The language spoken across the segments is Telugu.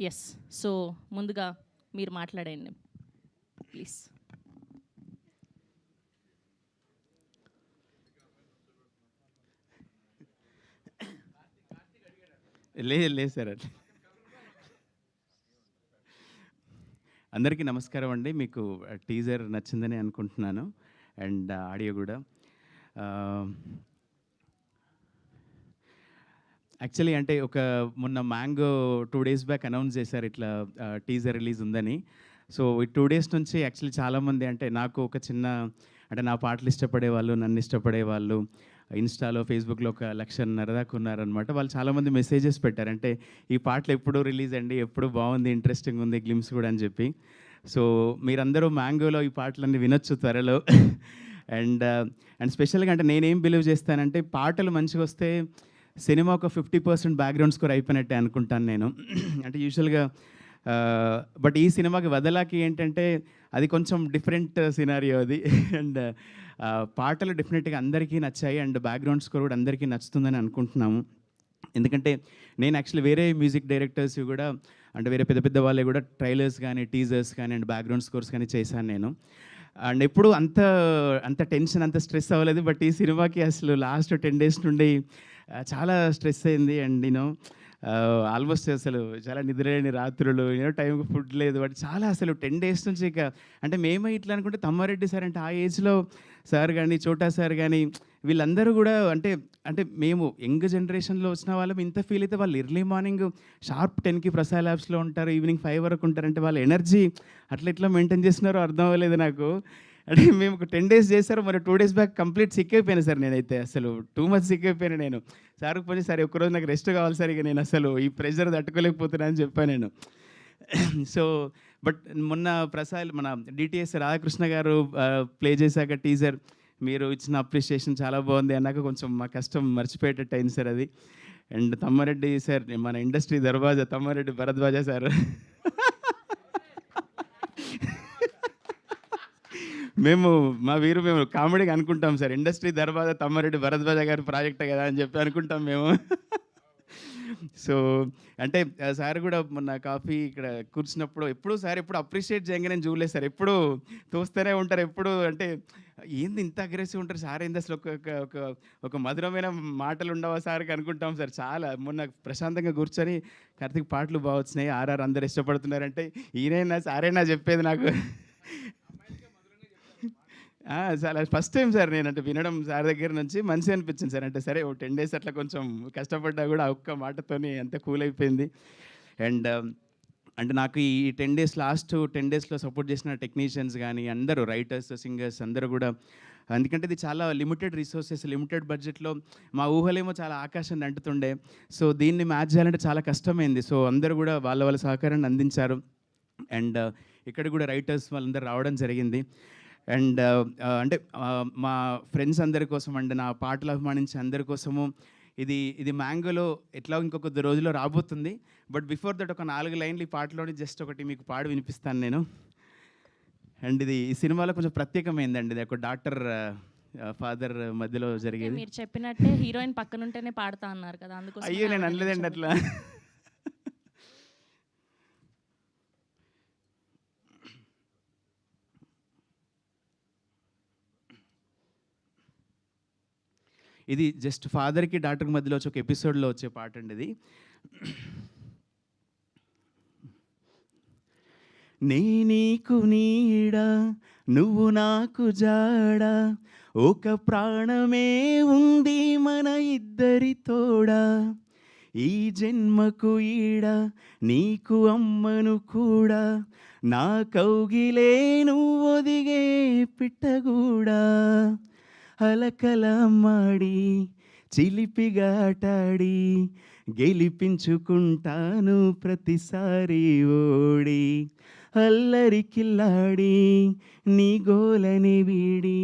ఎస్. సో ముందుగా మీరు మాట్లాడండి ప్లీజ్. లేదు సార్ అట్లా. అందరికీ నమస్కారం అండి. మీకు టీజర్ నచ్చిందని అనుకుంటున్నాను అండ్ ఆడియో కూడా. యాక్చువల్లీ అంటే మొన్న మ్యాంగో 2 డేస్ బ్యాక్ అనౌన్స్ చేశారు ఇట్లా టీజర్ రిలీజ్ ఉందని. సో ఈ 2 డేస్ నుంచి యాక్చువల్లీ చాలామంది అంటే నాకు ఒక చిన్న అంటే నా పాటలు ఇష్టపడేవాళ్ళు, నన్ను ఇష్టపడేవాళ్ళు ఇన్స్టాలో, ఫేస్బుక్లో 1,500,000 దాకా ఉన్నారనమాట. వాళ్ళు చాలామంది మెసేజెస్ పెట్టారు. అంటే ఈ పాటలు ఎప్పుడు రిలీజ్ అండి, ఎప్పుడు బాగుంది, ఇంట్రెస్టింగ్ ఉంది, గ్లిమ్స్ కూడా అని చెప్పి. సో మీరందరూ మ్యాంగోలో ఈ పాటలన్నీ వినొచ్చు త్వరలో. అండ్ స్పెషల్గా అంటే నేనేం బిలీవ్ చేస్తానంటే పాటలు మంచిగా వస్తే సినిమా ఒక 50% బ్యాక్గ్రౌండ్ స్కోర్ అయిపోయినట్టే అనుకుంటాను నేను. అంటే యూజువల్గా బట్ ఈ సినిమాకి వదలాకి ఏంటంటే అది కొంచెం డిఫరెంట్ సినారియో అది. అండ్ పాటలు డెఫినెట్గా అందరికీ నచ్చాయి అండ్ బ్యాక్గ్రౌండ్ స్కోర్ కూడా అందరికీ నచ్చుతుందని అనుకుంటున్నాము. ఎందుకంటే నేను యాక్చువల్లీ వేరే మ్యూజిక్ డైరెక్టర్స్ కూడా అంటే వేరే పెద్ద పెద్ద వాళ్ళే కూడా ట్రైలర్స్ కానీ, టీజర్స్ కానీ అండ్ బ్యాక్గ్రౌండ్ స్కోర్స్ కానీ చేశాను నేను. అండ్ ఎప్పుడు అంత టెన్షన్, అంత స్ట్రెస్ అవ్వలేదు. బట్ ఈ సినిమాకి అసలు లాస్ట్ 10 డేస్ నుండి చాలా స్ట్రెస్ అయింది. అండ్ నేను ఆల్మోస్ట్ అసలు చాలా నిద్రలేని రాత్రులు, టైంకి ఫుడ్ లేదు. బట్ చాలా అసలు 10 డేస్ నుంచి ఇక అంటే మేమే ఇట్లా అనుకుంటే తమ్మారెడ్డి సార్ అంటే ఆ ఏజ్లో సార్ కానీ, చోటా సార్ కానీ వీళ్ళందరూ కూడా అంటే మేము యంగ్ జనరేషన్లో వచ్చిన వాళ్ళం ఇంత ఫీల్ అయితే వాళ్ళు ఎర్లీ మార్నింగ్ షార్ప్ 10కి ప్రసాద్ ల్యాబ్స్లో ఉంటారు, ఈవినింగ్ 5 వరకు ఉంటారంటే వాళ్ళ ఎనర్జీ ఎట్లా మెయింటైన్ చేస్తున్నారో అర్థం అవ్వలేదు నాకు. అంటే మేము ఒక 10 డేస్ చేశారు, మరి 2 డేస్ బ్యాక్ కంప్లీట్ సిక్ అయిపోయాను సార్. నేనైతే అసలు టూ మచ్ సిక్ అయిపోయాను నేను. సార్కి పోయి సార్ ఒక్కరోజు నాకు రెస్ట్ కావాలి సార్, ఇక నేను అసలు ఈ ప్రెషర్ తట్టుకోలేకపోతున్నా అని చెప్పాను నేను. సో బట్ మొన్న మన డిటిఎస్ రాధాకృష్ణ గారు ప్లే చేశాక టీజర్ మీరు ఇచ్చిన అప్రిషియేషన్ చాలా బాగుంది అన్నాక కొంచెం మా కష్టం మర్చిపోయేటట్టు అయింది సార్ అది. అండ్ తమ్మారెడ్డి సార్ మన ఇండస్ట్రీ దర్వాజా తమ్మారెడ్డి భరద్వాజ సార్ మేము కామెడీగా అనుకుంటాం సార్, ఇండస్ట్రీ దర్వాజా తమ్మారెడ్డి భరద్వాజ గారి ప్రాజెక్టే కదా అని చెప్పి అనుకుంటాం మేము. సో అంటే సార్ కూడా మొన్న కాఫీ ఇక్కడ కూర్చున్నప్పుడు ఎప్పుడు అప్రిషియేట్ చేయగా నేను చూడలేదు సార్. ఎప్పుడు తోస్తూనే ఉంటారు, ఎప్పుడు అంటే ఏంది ఇంత అగ్రెసివ్ ఉంటారు సార్, ఏంది అసలు ఒక మధురమైన మాటలు ఉండవా సార్కి అనుకుంటాం సార్. చాలా మొన్న ప్రశాంతంగా కూర్చొని కార్తీక్ పాటలు బాగా వచ్చినాయి, ఆర్ఆర్ అందరు ఇష్టపడుతున్నారంటే ఈయనైనా సారేనా చెప్పేది నాకు. చాలా ఫస్ట్ టైం సార్ నేను అంటే వినడం సార్ దగ్గర నుంచి మంచిగా అనిపించింది సార్. అంటే సరే 10 డేస్ అట్లా కొంచెం కష్టపడ్డా కూడా ఒక్క మాటతోని అంత కూల్ అయిపోయింది. అండ్ అంటే నాకు ఈ 10 డేస్ లాస్ట్ 10 డేస్లో సపోర్ట్ చేసిన టెక్నీషియన్స్ కానీ అందరూ రైటర్స్, సింగర్స్ అందరూ కూడా, ఎందుకంటే ఇది చాలా లిమిటెడ్ రిసోర్సెస్, లిమిటెడ్ బడ్జెట్లో మా ఊహలేమో చాలా ఆకాశాన్ని అంటుతుండే. సో దీన్ని మ్యాచ్ చేయాలంటే చాలా కష్టమైంది. సో అందరూ కూడా వాళ్ళ సహకారాన్ని అందించారు. అండ్ ఇక్కడ కూడా రైటర్స్ వాళ్ళందరూ రావడం జరిగింది. అండ్ అంటే మా ఫ్రెండ్స్ అందరి కోసం అండి, నా పాటలు అభిమానించే అందరి కోసము ఇది మ్యాంగోలో ఎట్లా ఇంకొక రోజుల్లో రాబోతుంది. బట్ బిఫోర్ దట్ ఒక 4 లైన్లు ఈ పాటలోని జస్ట్ ఒకటి మీకు పాడి వినిపిస్తాను నేను. అండ్ ఇది ఈ సినిమాలో కొంచెం ప్రత్యేకమైందండి. ఇది ఒక డాక్టర్ ఫాదర్ మధ్యలో జరిగేది. మీరు చెప్పినట్టే హీరోయిన్ పక్కనుంటేనే పాడతా అన్నారు కదా, అందుకోసం. అయ్యో నేను అనలేదండి అట్లా. ఇది జస్ట్ ఫాదర్కి డాక్టర్కి మధ్యలో వచ్చే ఒక ఎపిసోడ్లో వచ్చే పాట అండి ఇది. నే నీకు నీడ, నువ్వు నాకు జాడ, ఒక ప్రాణమే ఉంది మన ఇద్దరి తోడా, ఈ జన్మకు ఈడ నీకు అమ్మను కూడా, నా కౌగిలే నువ్వు ఒదిగే పిట్టగూడా, అలకలమాడి చిలిపిగా ఆటాడి గెలిపించుకుంటాను ప్రతిసారి ఓడి, అల్లరికిల్లాడి నీ గోలని వీడి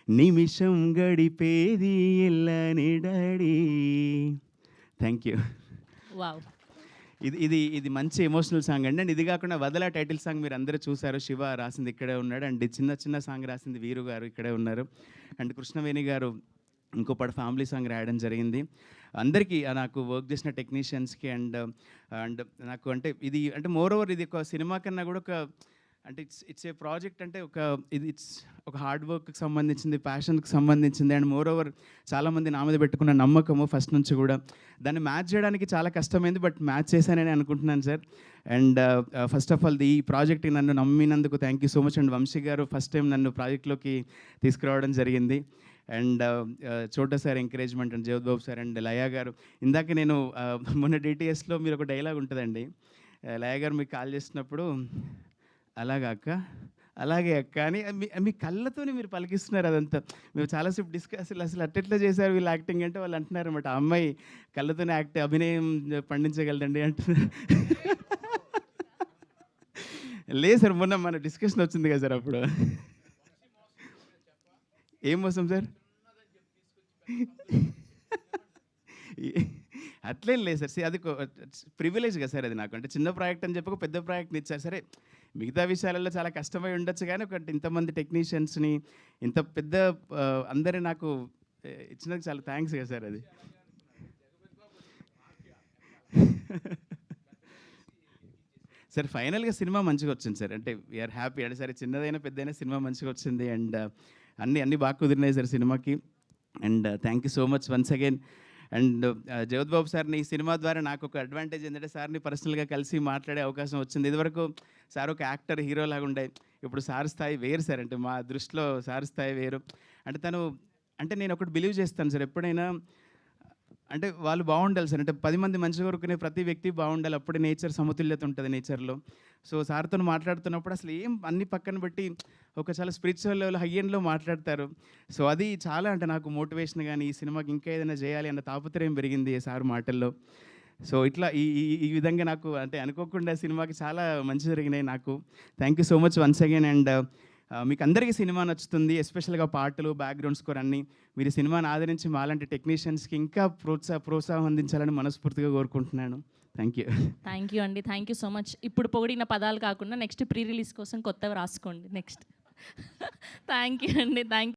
నిమిషం గడిపేది ఎల్లని డాడీ. Thank you. వావ్. ఇది మంచి ఎమోషనల్ సాంగ్ అండి. అండ్ ఇది కాకుండా వదల టైటిల్ సాంగ్ మీరు అందరూ చూసారు, శివ రాసింది ఇక్కడే ఉన్నాడు. అండ్ చిన్న సాంగ్ రాసింది వీరు గారు ఇక్కడే ఉన్నారు. అండ్ కృష్ణవేణి గారు ఇంకో పాట ఫ్యామిలీ సాంగ్ రాయడం జరిగింది. అందరికీ నాకు వర్క్ చేసిన టెక్నీషియన్స్‌కి అండ్ అండ్ నాకు అంటే ఇది అంటే మోర్ ఓవర్ ఇది ఒక సినిమా కన్నా కూడా ఒక అంటే ఇట్స్ ఏ ప్రాజెక్ట్ అంటే ఇట్స్ ఒక హార్డ్ వర్క్‌కి సంబంధించింది, ప్యాషన్‌కి సంబంధించింది అండ్ మోర్ ఓవర్ చాలామంది నా మీద పెట్టుకున్న నమ్మకము ఫస్ట్ నుంచి కూడా. దాన్ని మ్యాచ్ చేయడానికి చాలా కష్టమైంది, బట్ మ్యాచ్ చేశానని అనుకుంటున్నాను sir. And first of all ఈ ప్రాజెక్ట్‌కి నన్ను నమ్మినందుకు thank you so much. And Vamsi garu first time నన్ను ప్రాజెక్ట్‌లోకి తీసుకురావడం జరిగింది. అండ్ చోటా సార్ ఎంకరేజ్మెంట్ అండ్ జగత్ బాబు సార్ అండ్ లయ గారు. ఇందాక నేను మొన్న డిటిఎస్‌లో మీరు ఒక డైలాగ్ ఉంటుందండి. లయ గారు మీకు కాల్ చేసినప్పుడు అలాగా అక్క, అలాగే అక్క అని మీ కళ్ళతోనే మీరు పలికిస్తున్నారు అదంతా. మేము చాలాసేపు అసలు అట్టెట్లా చేశారు వీళ్ళు యాక్టింగ్ అంటే వాళ్ళు అంటున్నారు అనమాట, ఆ అమ్మాయి కళ్ళతోనే అభినయం పండించగలదండి అంటున్నారు. లేదు సార్, మొన్న మన డిస్కషన్ వచ్చింది కదా సార్ అప్పుడు. ఏం మోసం సార్? అట్లేం లేదు సార్. అది ప్రివిలేజ్ కదా సార్ అది నాకు. అంటే చిన్న ప్రాజెక్ట్ అని చెప్పి ఒక పెద్ద ప్రాజెక్ట్ని ఇచ్చారు. సరే మిగతా విషయాలలో చాలా కష్టమై ఉండొచ్చు కానీ ఒకటి ఇంతమంది టెక్నీషియన్స్ని ఇంత పెద్ద అందరి నాకు ఇచ్చినందుకు చాలా థ్యాంక్స్ కదా సార్ అది. సార్ ఫైనల్గా సినిమా మంచిగా వచ్చింది సార్. అంటే వీఆర్ హ్యాపీ. అంటే సరే చిన్నదైనా పెద్దదైనా సినిమా మంచిగా వచ్చింది అండ్ అన్నీ బాగా కుదిరినాయి సార్ సినిమాకి. And thank you so much once again. And జగత్ బాబు సార్ని ఈ సినిమా ద్వారా నాకు ఒక అడ్వాంటేజ్ ఏంటంటే సార్ని పర్సనల్గా కలిసి మాట్లాడే అవకాశం వచ్చింది. ఇదివరకు సార్ ఒక యాక్టర్ హీరో లాగా ఉండే, ఇప్పుడు సార్ స్థాయి వేరు సార్. అంటే మా దృష్టిలో సార్ స్థాయి వేరు. అంటే అంటే నేను ఒకటి బిలీవ్ చేస్తాను సార్, ఎప్పుడైనా అంటే వాళ్ళు బాగుండాలి సార్. అంటే 10 మంది మంచి కోరుకునే ప్రతి వ్యక్తి బాగుండాలి, అప్పుడే నేచర్ సమతుల్యత ఉంటుంది నేచర్లో. సో సార్తో మాట్లాడుతున్నప్పుడు అసలు ఏం అన్ని పక్కన పెట్టి ఒక చాలా స్పిరిచువల్ లెవెల్ హై ఎండ్లో మాట్లాడతారు. సో అది చాలా అంటే నాకు మోటివేషన్ కానీ ఈ సినిమాకి ఇంకా ఏదైనా చేయాలి అన్న తాపత్రయం పెరిగింది సార్ మాటల్లో. సో ఇట్లా ఈ ఈ విధంగా నాకు అంటే అనుకోకుండా సినిమాకి చాలా మంచి జరిగినాయి నాకు. Thank you so much once again. And మీకు అందరికీ సినిమా నచ్చుతుంది, ఎస్పెషల్గా పాటలు, బ్యాక్గ్రౌండ్ స్కోర్ అన్నీ. మీరు సినిమాని ఆదరించి మాలాంటి టెక్నీషియన్స్కి ఇంకా ప్రోత్సాహం అందించాలని మనస్ఫూర్తిగా కోరుకుంటున్నాను. Thank you. థ్యాంక్ యూ అండి. Thank you so much. ఇప్పుడు పొగిడిన పదాలు కాకుండా నెక్స్ట్ ప్రీ రిలీజ్ కోసం కొత్తవి రాసుకోండి నెక్స్ట్. థ్యాంక్ యూ అండి. థ్యాంక్